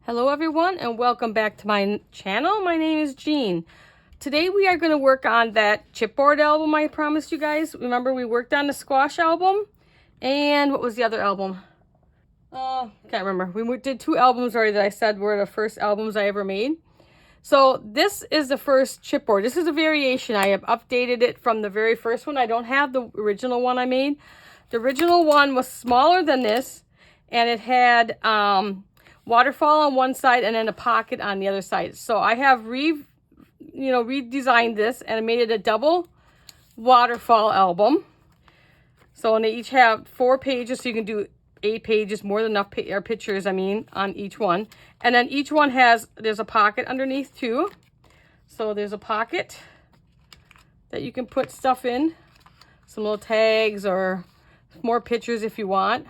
Hello everyone and welcome back to my channel. My name is Jean. Today we are going to work on that chipboard album I promised you guys. Remember we worked on the squash album and what was the other album? Can't remember. We did two albums already that I said were the first albums I ever made. So this is the first chipboard. This is a variation. I have updated it from the very first one. I don't have the original one I made. The original one was smaller than this and it had waterfall on one side and then a pocket on the other side. So I have redesigned this and I made it a double waterfall album. So and they each have 4 pages, so you can do 8 pages, more than enough pictures, on each one. And then each one there's a pocket underneath too. So there's a pocket that you can put stuff in, some little tags or more pictures if you want.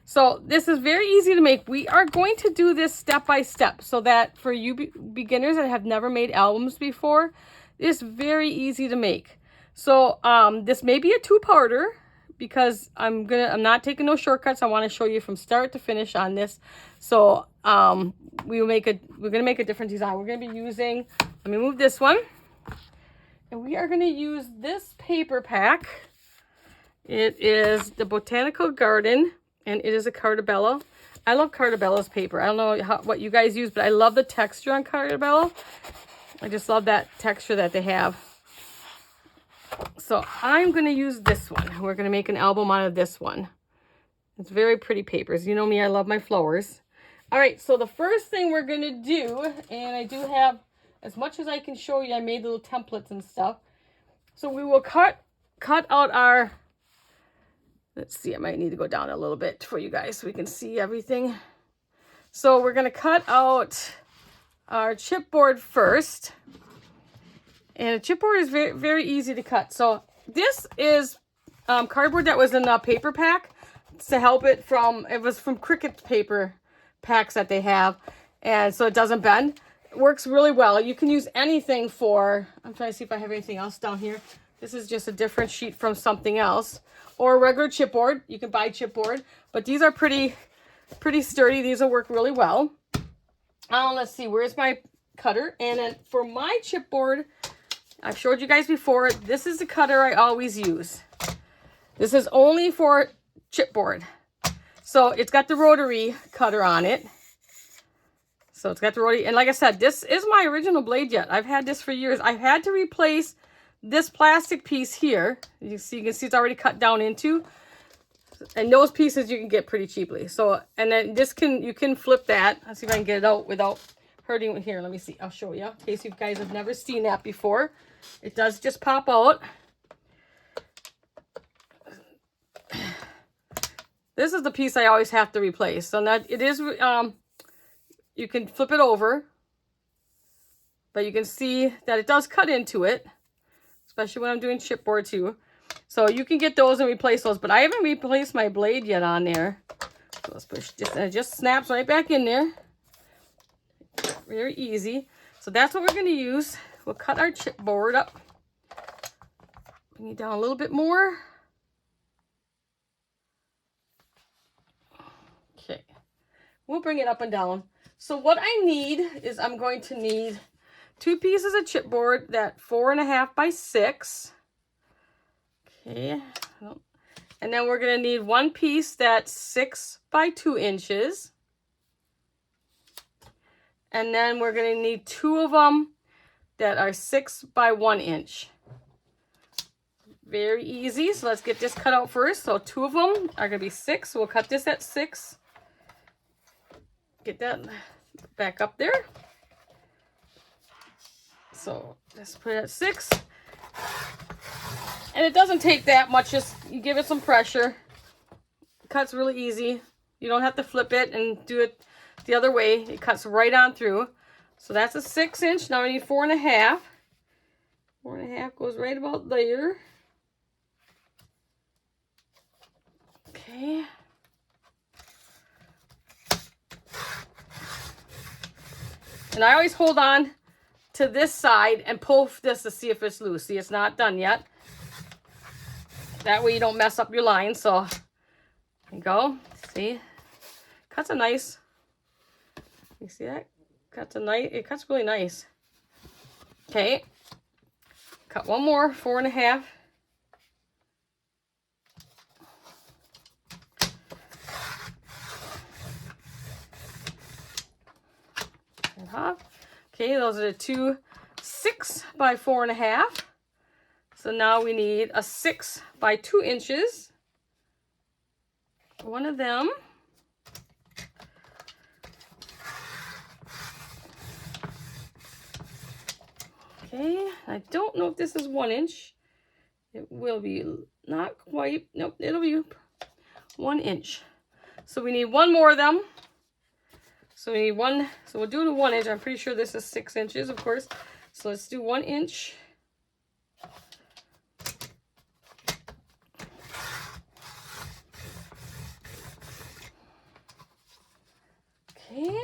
So this is very easy to make. We are going to do this step by step so that for you beginners that have never made albums before, it's very easy to make. So this may be a two-parter because I'm not taking no shortcuts. I want to show you from start to finish on this. So we're gonna make a different design. We're gonna be using, let me move this one, and we are gonna use this paper pack. It is the Botanical Garden. And it is a Cartabella. I love Cartabella's paper. I don't know what you guys use, but I love the texture on Cartabella. I just love that texture that they have. So I'm going to use this one. We're going to make an album out of this one. It's very pretty papers. You know me, I love my flowers. All right, so the first thing we're going to do, and I do have, as much as I can show you, I made little templates and stuff. So we will cut out our... Let's see, I might need to go down a little bit for you guys so we can see everything. So we're going to cut out our chipboard first. And a chipboard is very, very easy to cut. So this is cardboard that was in a paper pack to help it was from Cricut paper packs that they have. And so it doesn't bend. It works really well. You can use anything for, I'm trying to see if I have anything else down here. This is just a different sheet from something else. Or a regular chipboard. You can buy chipboard. But these are pretty sturdy. These will work really well. Let's see. Where's my cutter? And then for my chipboard, I've showed you guys before. This is the cutter I always use. This is only for chipboard. So it's got the rotary cutter on it. So it's got the rotary. And like I said, this is my original blade yet. I've had this for years. I've had to replace this plastic piece here. You can see it's already cut down into, and those pieces you can get pretty cheaply. So, and then you can flip that. Let's see if I can get it out without hurting it here. Let me see. I'll show you in case you guys have never seen that before. It does just pop out. This is the piece I always have to replace. So that it is, you can flip it over, but you can see that it does cut into it. Especially when I'm doing chipboard too. So you can get those and replace those. But I haven't replaced my blade yet on there. So let's push this. And it just snaps right back in there. Very easy. So that's what we're going to use. We'll cut our chipboard up. Bring it down a little bit more. Okay. We'll bring it up and down. So what I need is I'm going to need 2 pieces of chipboard that 4.5 by 6. Okay. And then we're going to need 1 piece that's 6 by 2 inches. And then we're going to need 2 of them that are 6 by 1 inch. Very easy. So let's get this cut out first. So 2 of them are going to be 6. So we'll cut this at 6. Get that back up there. So let's put it at 6. And it doesn't take that much, just you give it some pressure. It cuts really easy. You don't have to flip it and do it the other way. It cuts right on through. So that's a 6 inch. Now we need 4.5. 4.5 goes right about there. Okay. And I always hold on to this side and pull this to see if it's loose. See, it's not done yet. That way you don't mess up your line. So there you go. See, cuts a nice You see that? It cuts really nice. Okay. Cut one more, 4.5. Okay, those are the two 6 by 4.5. So now we need a 6 by 2 inches. One of them. Okay, I don't know if this is 1 inch. It will be not quite. Nope, it'll be 1 inch. So we need one more of them. So we need one. So we'll do the 1 inch. I'm pretty sure this is 6 inches, of course. So let's do 1 inch. Okay.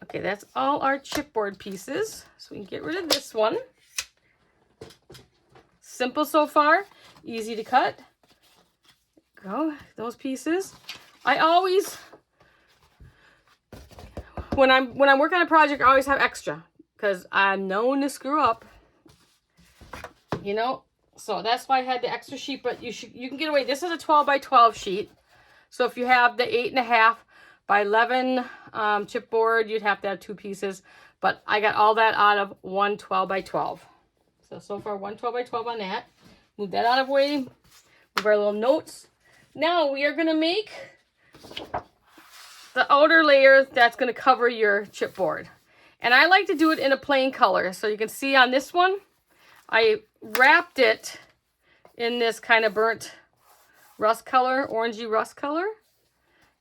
Okay, that's all our chipboard pieces. So we can get rid of this one. Simple so far, easy to cut. Go, those pieces. I always, when I'm working on a project, I always have extra because I'm known to screw up. You know, so that's why I had the extra sheet. But you can get away. This is a 12 by 12 sheet. So if you have the 8.5 by 11 chipboard, you'd have to have 2 pieces. But I got all that out of one 12 by 12. So far, one 12 by 12 on that. Move that out of the way. Move our little notes. Now we are going to make the outer layer that's going to cover your chipboard. And I like to do it in a plain color. So you can see on this one, I wrapped it in this kind of burnt rust color, orangey rust color.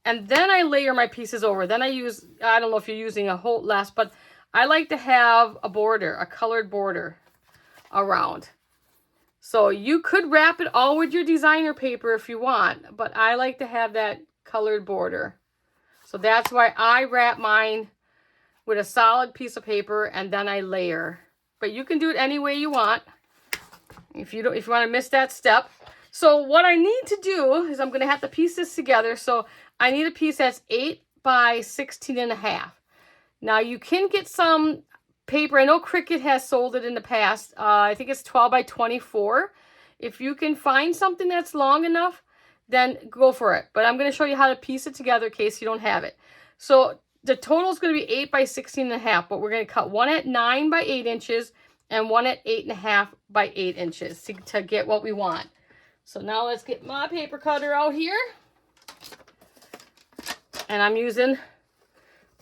And then I layer my pieces over. Then I use, I don't know if you're using a whole less, but I like to have a border, a colored border around. So you could wrap it all with your designer paper if you want, but I like to have that colored border. So that's why I wrap mine with a solid piece of paper and then I layer. But you can do it any way you want if you want to miss that step. So what I need to do is I'm going to have to piece this together. So I need a piece that's 8 by 16.5. Now you can get some paper. I know Cricut has sold it in the past. I think it's 12 by 24. If you can find something that's long enough, then go for it. But I'm going to show you how to piece it together in case you don't have it. So the total is going to be 8 by 16.5, but we're going to cut one at 9 by 8 inches and one at 8.5 by 8 inches to get what we want. So now let's get my paper cutter out here. And I'm using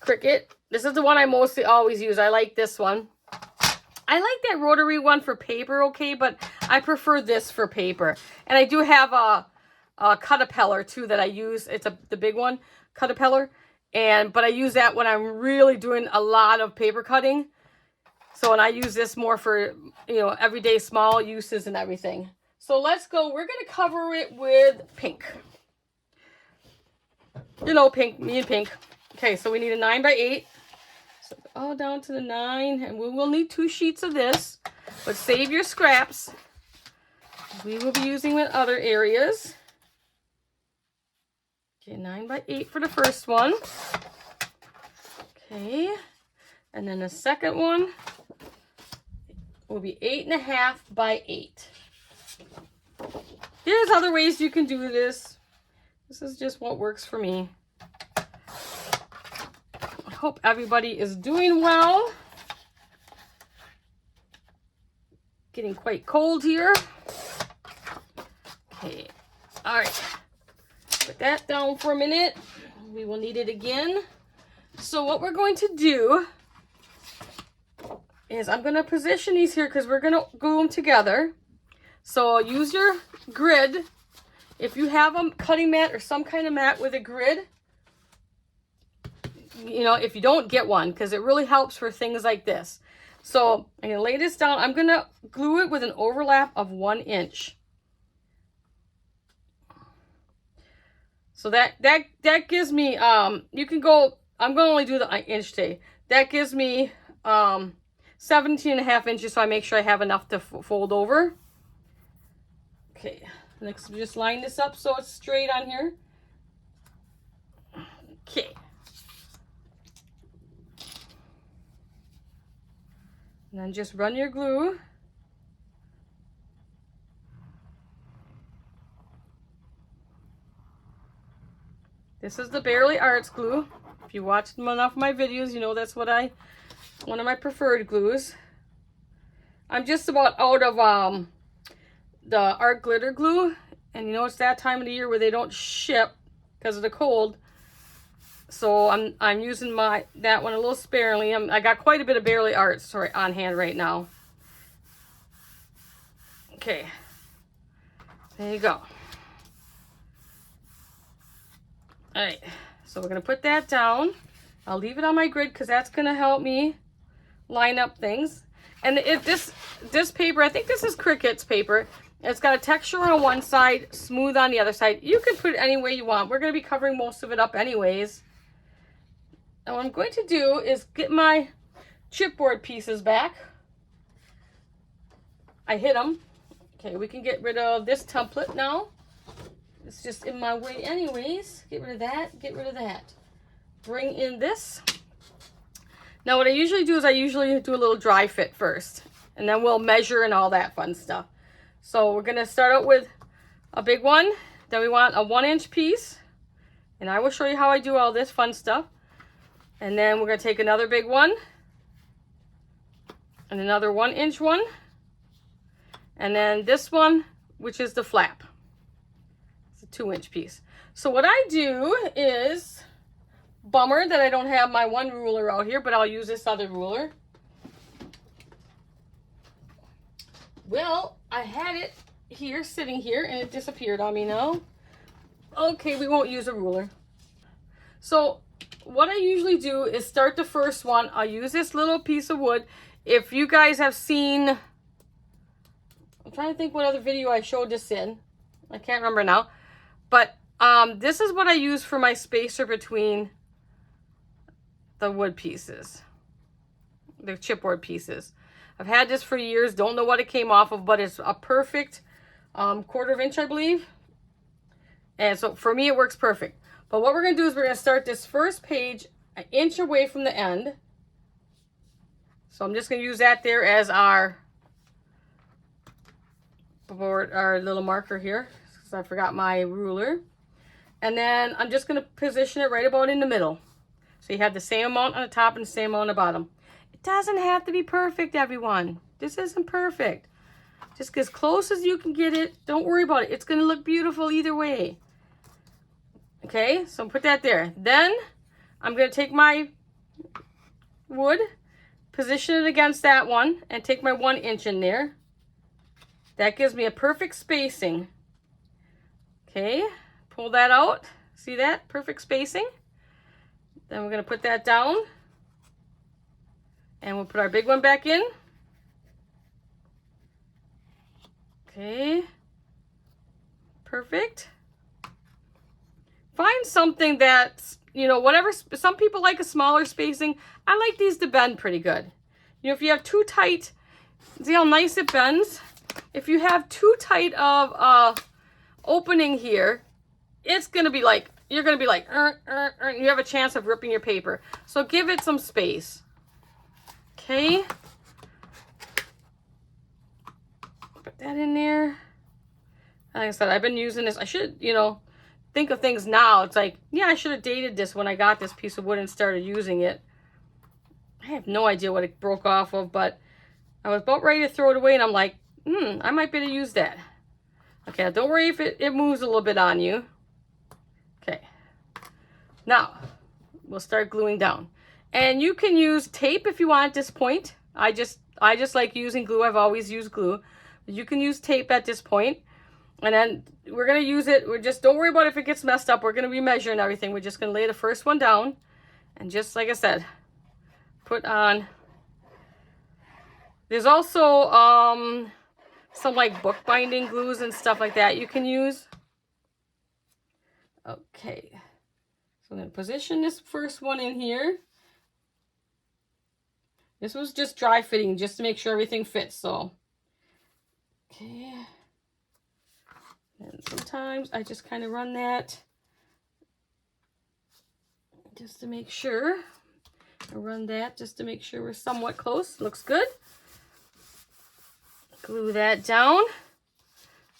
Cricut. This is the one I mostly always use. I like this one. I like that rotary one for paper, okay, but I prefer this for paper. And I do have a Caterpillar too that I use. It's the big one, Caterpillar. But I use that when I'm really doing a lot of paper cutting. So, and I use this more for, you know, everyday small uses and everything. So let's go. We're going to cover it with pink. You know, pink, me and pink. Okay, so we need a 9 by 8. So all down to the 9, and we will need 2 sheets of this, but save your scraps. We will be using in other areas. Okay, 9 by 8 for the first one. Okay, and then the second one will be 8.5 by 8. There's other ways you can do this. This is just what works for me. I hope everybody is doing well. Getting quite cold here. Okay, all right. Put that down for a minute. We will need it again. So what we're going to do is I'm going to position these here because we're going to glue them together. So use your grid. If you have a cutting mat or some kind of mat with a grid, you know, if you don't, get one because it really helps for things like this. So I'm going to lay this down. I'm going to glue it with an overlap of 1 inch. So that gives me, you can go, I'm going to only do the inch today. That gives me 17.5 inches, so I make sure I have enough to fold over. Okay, next we just line this up so it's straight on here. Okay. And then just run your glue. This is the Barely Arts glue. If you watched enough of my videos, you know that's what one of my preferred glues. I'm just about out of the art glitter glue, and you know it's that time of the year where they don't ship because of the cold. So I'm using that one a little sparingly. I got quite a bit of Barely Arts on hand right now. Okay, there you go. All right, so we're gonna put that down. I'll leave it on my grid because that's gonna help me line up things. And this paper, I think this is Cricut's paper. It's got a texture on one side, smooth on the other side. You can put it any way you want. We're gonna be covering most of it up anyways. And what I'm going to do is get my chipboard pieces back. I hit them. Okay, we can get rid of this template now. It's just in my way anyways. Get rid of that, get rid of that. Bring in this. Now what I usually do is I usually do a little dry fit first. And then we'll measure and all that fun stuff. So we're gonna start out with a big one. Then we want a 1-inch piece. And I will show you how I do all this fun stuff. And then we're gonna take another big one. And another 1-inch one. And then this one, which is the flap. 2-inch piece. So what I do is, bummer that I don't have my one ruler out here, but I'll use this other ruler. Well, I had it here, sitting here, and it disappeared on me now. Okay, we won't use a ruler. So what I usually do is start the first one. I'll use this little piece of wood. If you guys have seen, I'm trying to think what other video I showed this in. I can't remember now. But this is what I use for my spacer between the wood pieces, the chipboard pieces. I've had this for years, don't know what it came off of, but it's a perfect 1/4 inch, I believe. And so for me, it works perfect. But what we're going to do is we're going to start this first page 1 inch away from the end. So I'm just going to use that there as our board, our little marker here. I forgot my ruler. And then I'm just going to position it right about in the middle. So you have the same amount on the top and the same amount on the bottom. It doesn't have to be perfect, everyone. This isn't perfect. Just as close as you can get it. Don't worry about it. It's going to look beautiful either way. Okay, so put that there. Then I'm going to take my wood, position it against that one, and take my 1 inch in there. That gives me a perfect spacing. Okay, pull that out. See that? Perfect spacing. Then we're going to put that down. And we'll put our big one back in. Okay. Perfect. Find something that's, you know, whatever. Some people like a smaller spacing. I like these to bend pretty good. You know, if you have too tight, see how nice it bends? If you have too tight of opening here, it's gonna be like, you're gonna be like, you have a chance of ripping your paper. So give it some space. Okay. Put that in there. Like I said, I've been using this. I should, you know, think of things now. It's like, yeah, I should have dated this when I got this piece of wood and started using it. I have no idea what it broke off of, but I was about ready to throw it away, and I'm like, I might be able to use that. Okay, don't worry if it moves a little bit on you. Okay. Now, we'll start gluing down. And you can use tape if you want at this point. I just like using glue. I've always used glue. You can use tape at this point. And then we're going to use it. Don't worry about if it gets messed up. We're going to be measuring everything. We're just going to lay the first one down. And just like I said, put on. There's also some like bookbinding glues and stuff like that you can use. Okay. So I'm going to position this first one in here. This was just dry fitting just to make sure everything fits. So, okay. And sometimes I just kind of run that just to make sure. I run that just to make sure we're somewhat close. Looks good. Glue that down.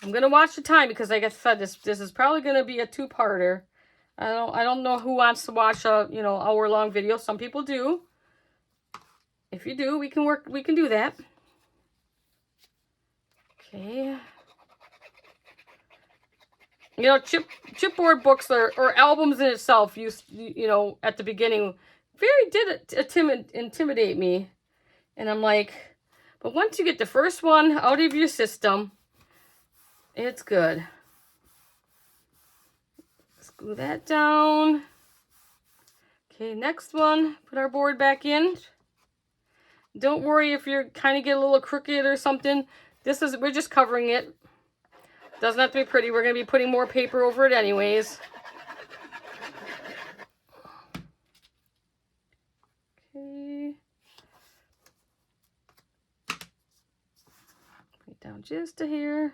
I'm gonna watch the time because, like I said, this is probably gonna be a two-parter. I don't know who wants to watch a hour-long video. Some people do. If you do, we can do that. Okay. You know, chipboard books or albums in itself used, at the beginning, did intimidate me. And I'm like, but once you get the first one out of your system, it's good. Glue that down. Okay, next one. Put our board back in. Don't worry if you're kind of get a little crooked or something. We're just covering it. Doesn't have to be pretty. We're going to be putting more paper over it anyways. Okay. Put it down just a hair.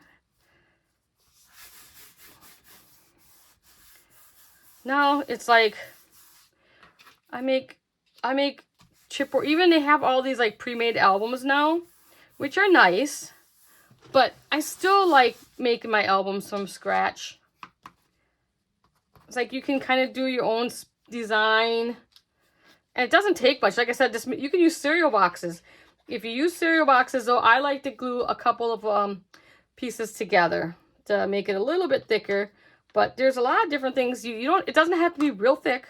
Now it's like I make chipboard. Even they have all these like pre-made albums now, which are nice, but I still like making my albums from scratch. It's like you can kind of do your own design, and it doesn't take much. Like I said, you can use cereal boxes. If you use cereal boxes, though, I like to glue a couple of pieces together to make it a little bit thicker. But there's a lot of different things. It doesn't have to be real thick,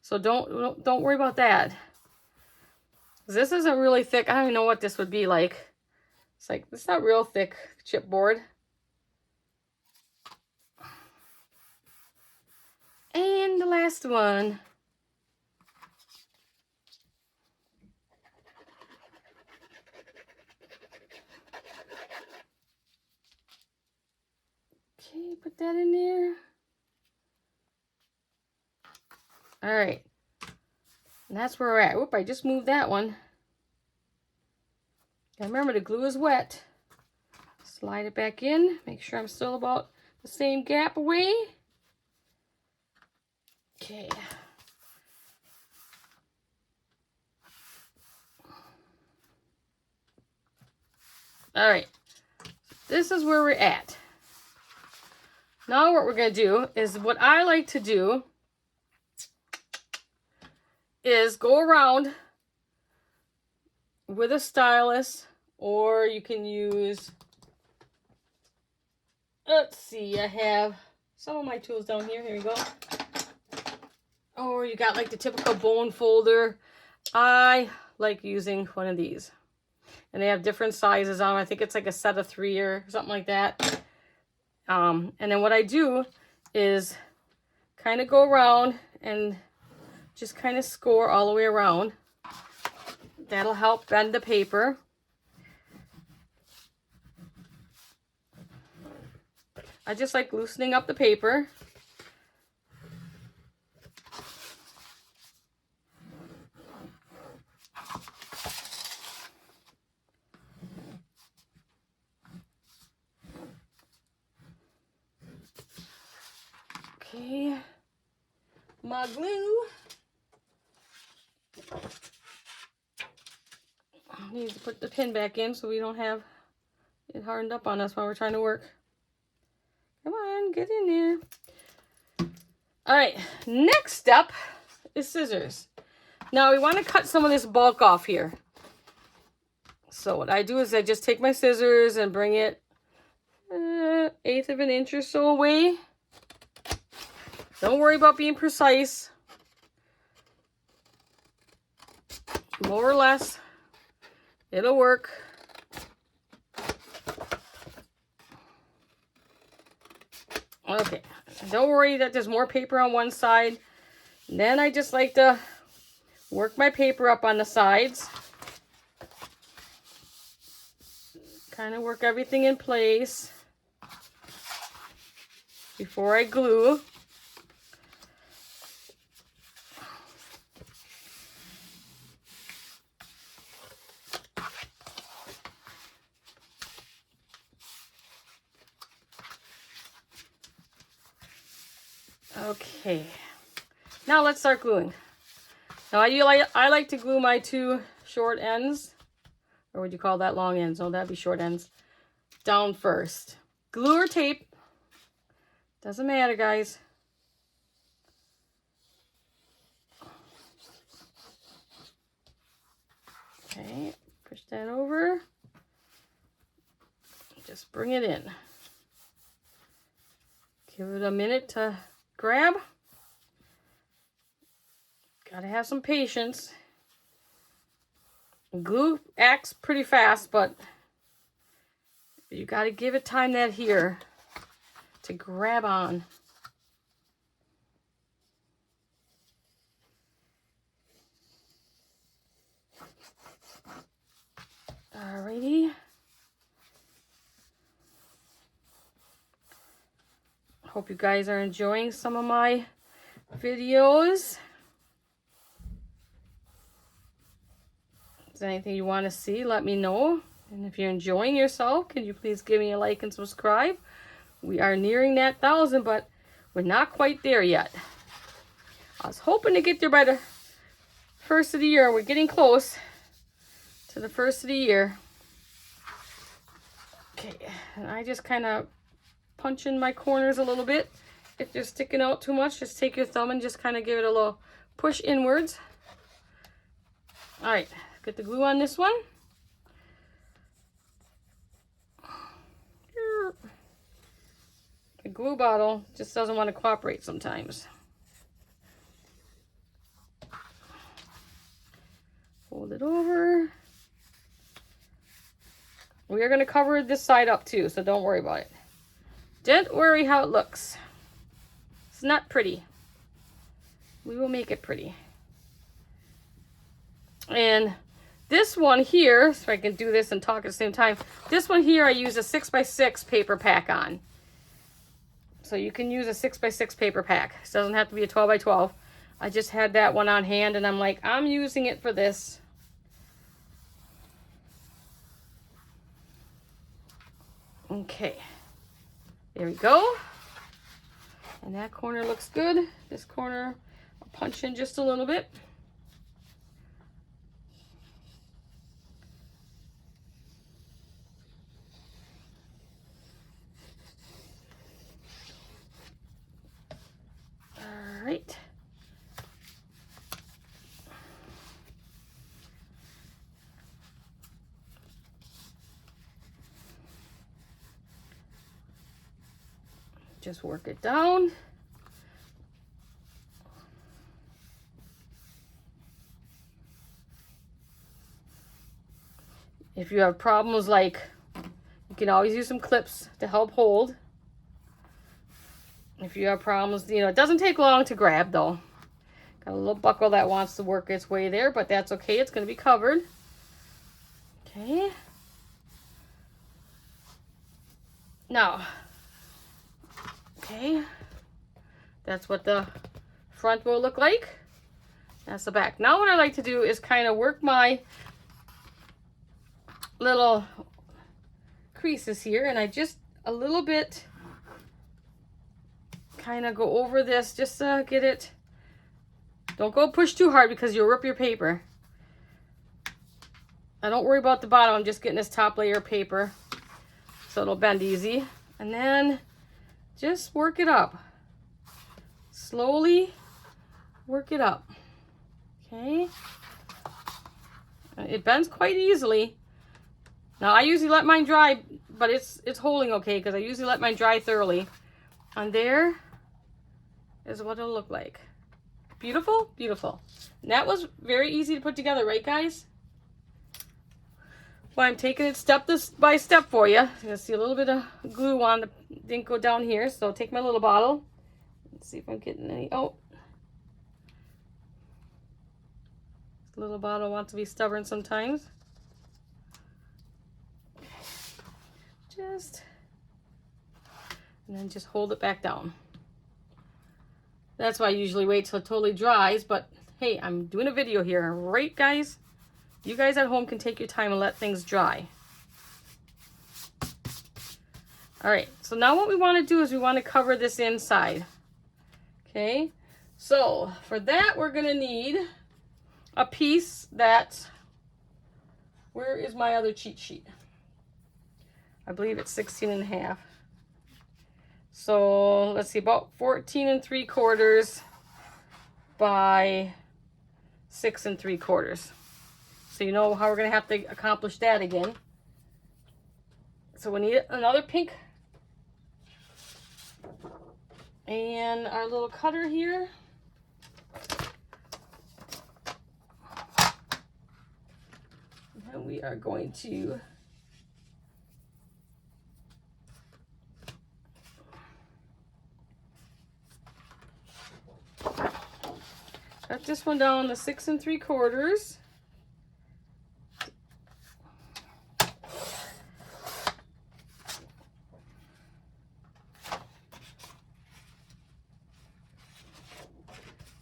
so don't worry about that. This isn't really thick. I don't even know what this would be like. It's not real thick chipboard. And the last one. Okay, put that in there. All right. And that's where we're at. Whoop, I just moved that one. And remember, the glue is wet. Slide it back in. Make sure I'm still about the same gap away. Okay. All right. This is where we're at. Now what we're going to do is what I like to do is go around with a stylus, or you can use, let's see, I have some of my tools down here. Here we go. Or you got like the typical bone folder. I like using one of these. And they have different sizes on them. I think it's like a set of 3 or something like that. And then what I do is kind of go around and just kind of score all the way around. That'll help bend the paper. I just like loosening up the paper. Okay, my glue. I need to put the pin back in so we don't have it hardened up on us while we're trying to work. Come on, get in there. All right, next step is scissors. Now we want to cut some of this bulk off here. So what I do is I just take my scissors and bring it 1/8 of an inch or so away. Don't worry about being precise. More or less, it'll work. Okay, don't worry that there's more paper on one side. Then I just like to work my paper up on the sides. Kind of work everything in place before I glue. Okay, now let's start gluing. Now I like to glue my 2 short ends, or would you call that long ends? Oh, that'd be short ends. down first. Glue or tape, doesn't matter, guys. Okay, push that over. Just bring it in. Give it a minute to grab. Gotta have some patience. Glue acts pretty fast, but you gotta give it time that here to grab on. Alrighty. Hope you guys are enjoying some of my videos. If there's anything you want to see, let me know. And if you're enjoying yourself, can you please give me a like and subscribe? We are nearing that 1,000, but we're not quite there yet. I was hoping to get there by the first of the year. We're getting close to the first of the year. Okay, and I just kind of punch in my corners a little bit. If they're sticking out too much, just take your thumb and just kind of give it a little push inwards. All right, get the glue on this one. The glue bottle just doesn't want to cooperate sometimes. Fold it over. We are going to cover this side up too, so don't worry about it. Don't worry how it looks. It's not pretty. We will make it pretty. And this one here, so I can do this and talk at the same time. This one here I use a 6x6 paper pack on. So you can use a 6x6 paper pack. It doesn't have to be a 12x12. I just had that one on hand and I'm like, I'm using it for this. Okay. There we go. And that corner looks good. This corner, I'll punch in just a little bit. All right. Just work it down. If you have problems like, you can always use some clips to help hold. If you have problems, you know, it doesn't take long to grab though. Got a little buckle that wants to work its way there, but that's okay. It's going to be covered. Okay. Now, okay, that's what the front will look like. That's the back. Now what I like to do is kind of work my little creases here, and I just a little bit kind of go over this just to get it. Don't go push too hard because you'll rip your paper. I don't worry about the bottom. I'm just getting this top layer of paper so it'll bend easy. And then just work it up. Slowly work it up. Okay. It bends quite easily. Now I usually let mine dry, but it's holding okay because I usually let mine dry thoroughly. And there is what it'll look like. Beautiful, beautiful. And that was very easy to put together, right guys? Well, I'm taking it step by step for you. You're gonna see a little bit of glue on the, didn't go down here. So take my little bottle. Let's see if I'm getting any, oh. This little bottle wants to be stubborn sometimes. Just, and then just hold it back down. That's why I usually wait till it totally dries, but hey, I'm doing a video here, right guys? You guys at home can take your time and let things dry. All right, so now what we want to do is we want to cover this inside. Okay, so for that we're going to need a piece that, where is my other cheat sheet? I believe it's 16 and a half. So let's see, about 14 3/4 by 6 3/4. So you know how we're gonna have to accomplish that again. So we need another pink. And our little cutter here. And we are going to cut this one down to 6 3/4.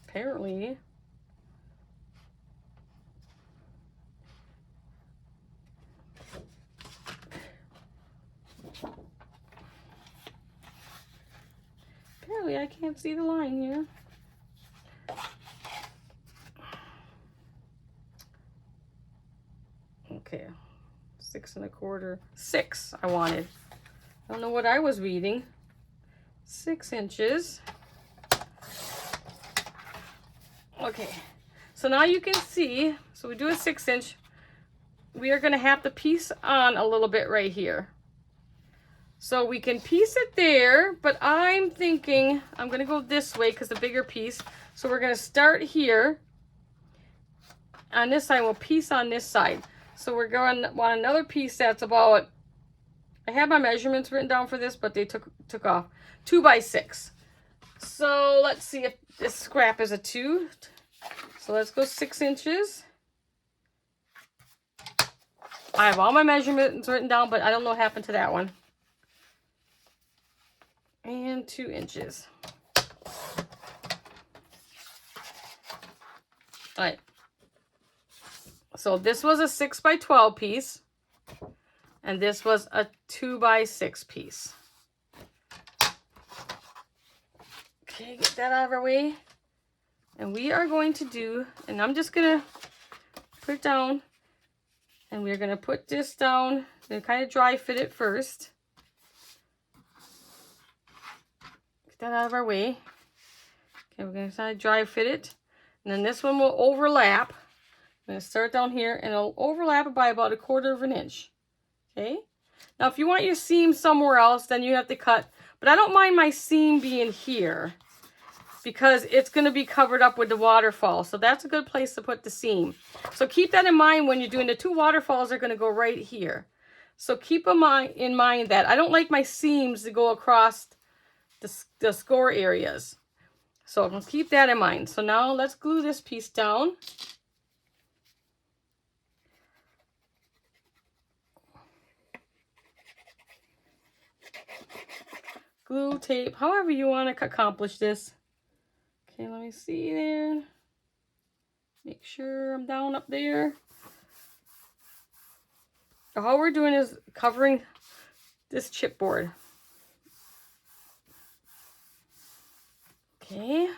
Apparently, I can't see the line here. Okay, 6 1/4. 6 I wanted. I don't know what I was reading. 6 inches. Okay, so now you can see, so we do a 6 inch. We are gonna have to piece on a little bit right here. So we can piece it there, but I'm thinking I'm gonna go this way because the bigger piece. So we're gonna start here on this side, we'll piece on this side. So we're going to want another piece that's about, I have my measurements written down for this, but they took off. 2 by 6. So let's see if this scrap is a 2. So let's go 6 inches. I have all my measurements written down, but I don't know what happened to that one. And 2 inches. All right. So this was a 6 by 12 piece. And this was a 2 by 6 piece. Okay, get that out of our way. And we are going to do, and I'm just going to put it down. And we're going to put this down and kind of dry fit it first. Get that out of our way. Okay, we're going to kind of dry fit it. And then this one will overlap. I'm going to start down here and it'll overlap by about 1/4 inch. Okay. Now, if you want your seam somewhere else, then you have to cut. But I don't mind my seam being here because it's going to be covered up with the waterfall. So that's a good place to put the seam. So keep that in mind when you're doing the 2 waterfalls are going to go right here. So keep in mind that I don't like my seams to go across the score areas. So I'm going to keep that in mind. So now let's glue this piece down. Glue, tape, however you want to accomplish this. Okay, let me see there. Make sure I'm down up there. All we're doing is covering this chipboard. Okay.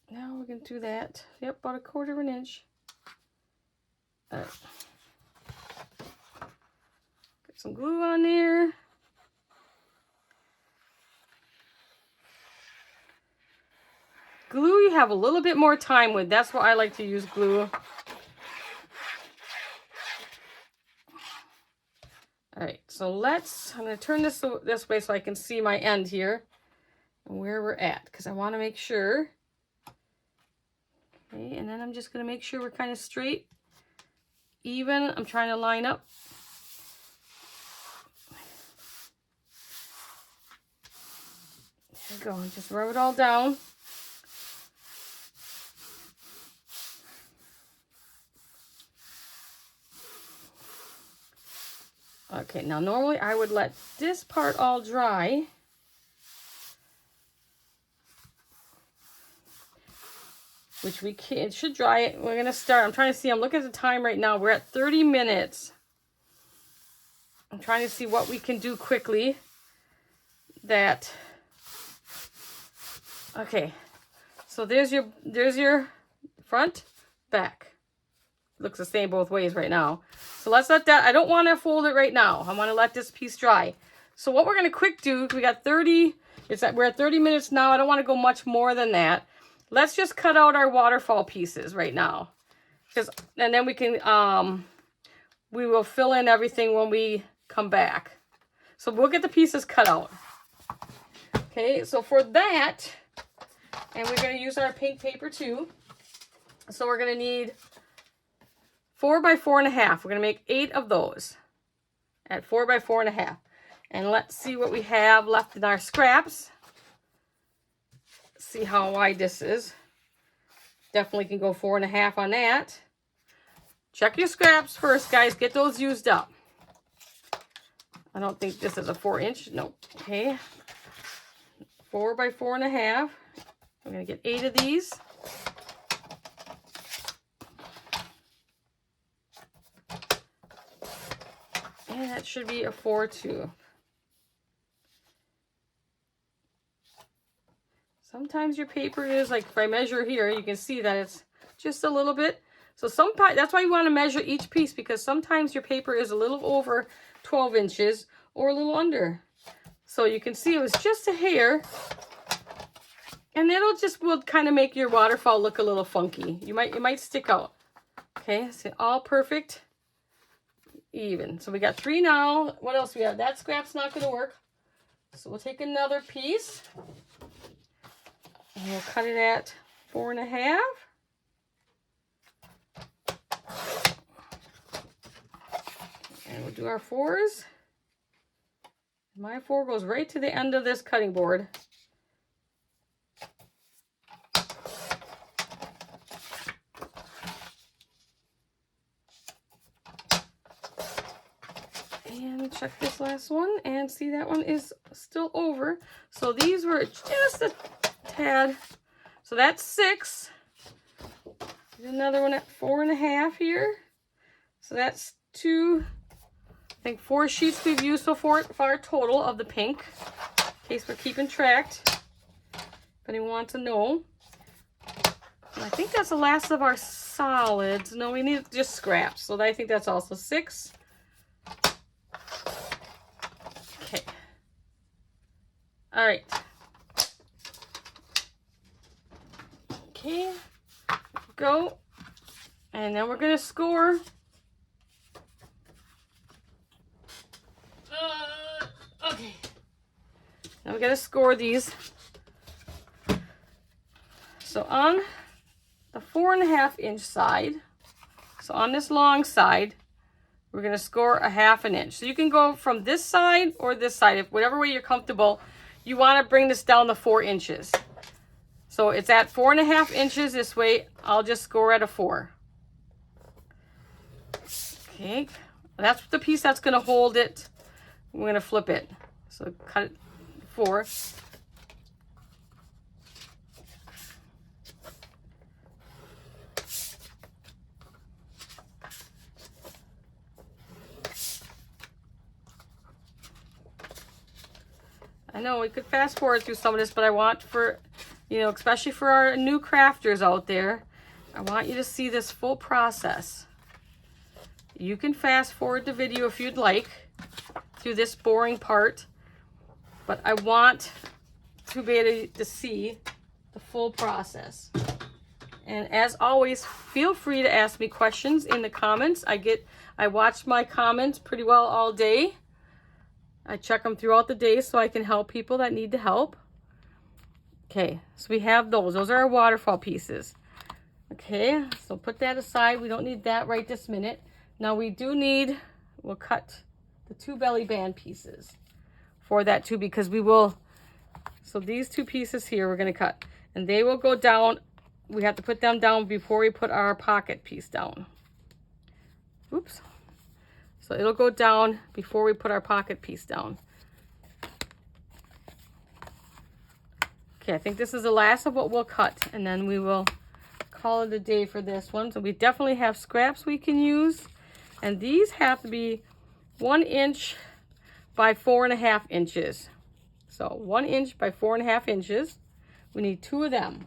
Now we're going to do that. Yep, about 1/4 inch. All right. Get some glue on there. Glue you have a little bit more time with. That's why I like to use glue. All right, so I'm going to turn this way so I can see my end here and where we're at because I want to make sure. Okay, and then I'm just going to make sure we're kind of straight, even. I'm trying to line up. There we go. Just rub it all down. Okay, now normally I would let this part all dry. Which we can, it should dry. We're going to start. I'm trying to see. I'm looking at the time right now. We're at 30 minutes. I'm trying to see what we can do quickly. Okay. So there's your front, back. looks the same both ways right now. So let's let that, I don't want to fold it right now. I want to let this piece dry. So what we're going to quick do, we got 30, we're at 30 minutes now. I don't want to go much more than that. Let's just cut out our waterfall pieces right now. And then we can, we will fill in everything when we come back. So we'll get the pieces cut out. Okay, so for that, and we're going to use our pink paper too. So we're going to need 4 by 4.5. We're going to make 8 of those at 4 by 4.5. And let's see what we have left in our scraps. See how wide this is. Definitely can go 4.5 on that. Check your scraps first, guys. Get those used up. I don't think this is a 4-inch. No. Okay. 4 by 4.5. I'm going to get 8 of these. And that should be a 4 too. Sometimes your paper is, like if I measure here, you can see that it's just a little bit. So that's why you want to measure each piece, because sometimes your paper is a little over 12 inches or a little under. So you can see it was just a hair. And it'll will kind of make your waterfall look a little funky. It might stick out. Okay, so all perfect, even. So we got 3 now. What else we have? That scrap's not going to work. So we'll take another piece. And we'll cut it at 4.5. And we'll do our 4s. My 4 goes right to the end of this cutting board. And check this last one and see that one is still over. So these were just a tad. So that's 6. There's another one at 4.5 here. So that's 2, I think 4 sheets we've used so far total of the pink. In case we're keeping track. If anyone wants to know. And I think that's the last of our solids. No, we need just scraps. So I think that's also 6. Okay. All right. Okay. Go. And then we're going to score. Okay. Now we got to score these. So on the 4.5-inch side, so on this long side, we're going to score a 1/2 inch. So you can go from this side or this side, if whatever way you're comfortable. You want to bring this down to 4 inches. So it's at 4.5 inches this way. I'll just score at a 4. Okay, that's the piece that's going to hold it. We're going to flip it. So cut it 4. I know we could fast forward through some of this, but I want for, especially for our new crafters out there, I want you to see this full process. You can fast forward the video if you'd like through this boring part, but I want to be able to see the full process. And as always, feel free to ask me questions in the comments. I watch my comments pretty well all day. I check them throughout the day so I can help people that need the help. Okay, so we have those. Those are our waterfall pieces. Okay, so put that aside. We don't need that right this minute. Now we do need, we'll cut the 2 belly band pieces for that too, because we will, so these 2 pieces here we're going to cut. And they will go down. We have to put them down before we put our pocket piece down. Oops. So it'll go down before we put our pocket piece down. Okay, I think this is the last of what we'll cut, and then we will call it a day for this one. So we definitely have scraps we can use, and these have to be 1 inch by 4.5 inches. So 1 inch by 4.5 inches. We need 2 of them.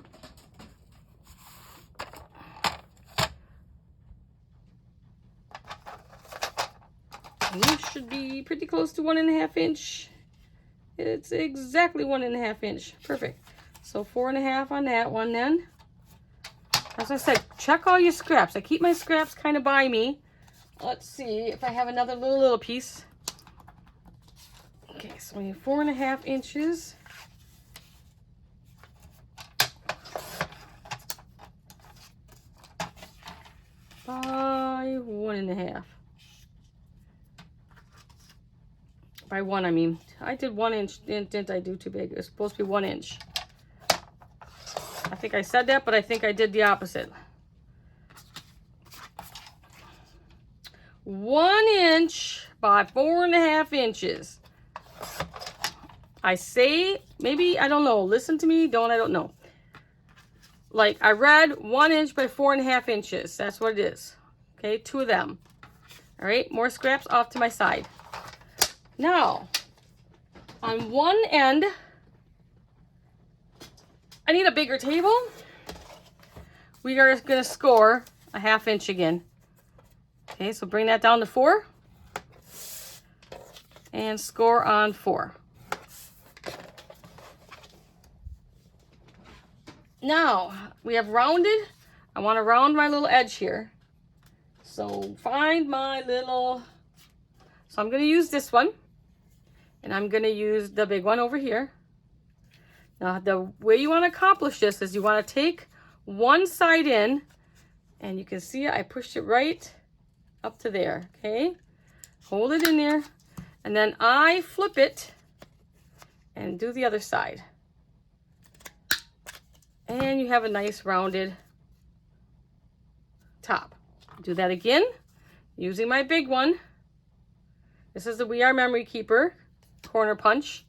And this should be pretty close to 1.5 inch. It's exactly 1.5 inch. Perfect. So 4.5 on that one then. As I said, check all your scraps. I keep my scraps kind of by me. Let's see if I have another little piece. Okay, so we have 4.5 inches. By 1.5. By 1, I mean. I did 1 inch. Didn't I do too big? It was supposed to be 1 inch. I think I said that, but I think I did the opposite. 1 inch by 4.5 inches. I say, maybe, I don't know. Listen to me, I don't know. Like, I read 1 inch by 4.5 inches. That's what it is. Okay, 2 of them. All right, more scraps off to my side. Now, on one end, I need a bigger table. We are going to score a 1/2 inch again. Okay, so bring that down to 4. And score on 4. Now, we have rounded. I want to round my little edge here. So find my little... So I'm going to use this one. And I'm going to use the big one over here. Now, the way you want to accomplish this is you want to take one side in. And you can see I pushed it right up to there. Okay? Hold it in there. And then I flip it and do the other side. And you have a nice rounded top. Do that again using my big one. This is the We Are Memory Keeper corner punch.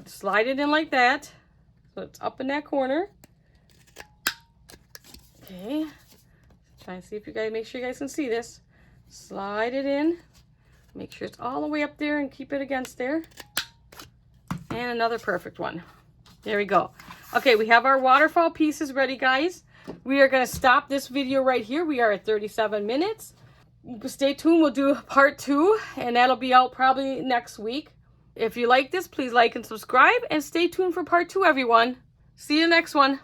Slide it in like that. So it's up in that corner. Okay. Try and see if you guys, make sure you guys can see this. Slide it in. Make sure it's all the way up there and keep it against there. And another perfect one. There we go. Okay, we have our waterfall pieces ready, guys. We are going to stop this video right here. We are at 37 minutes. Stay tuned. We'll do part 2, and that'll be out probably next week. If you like this, please like and subscribe, and stay tuned for part 2, everyone. See you next one.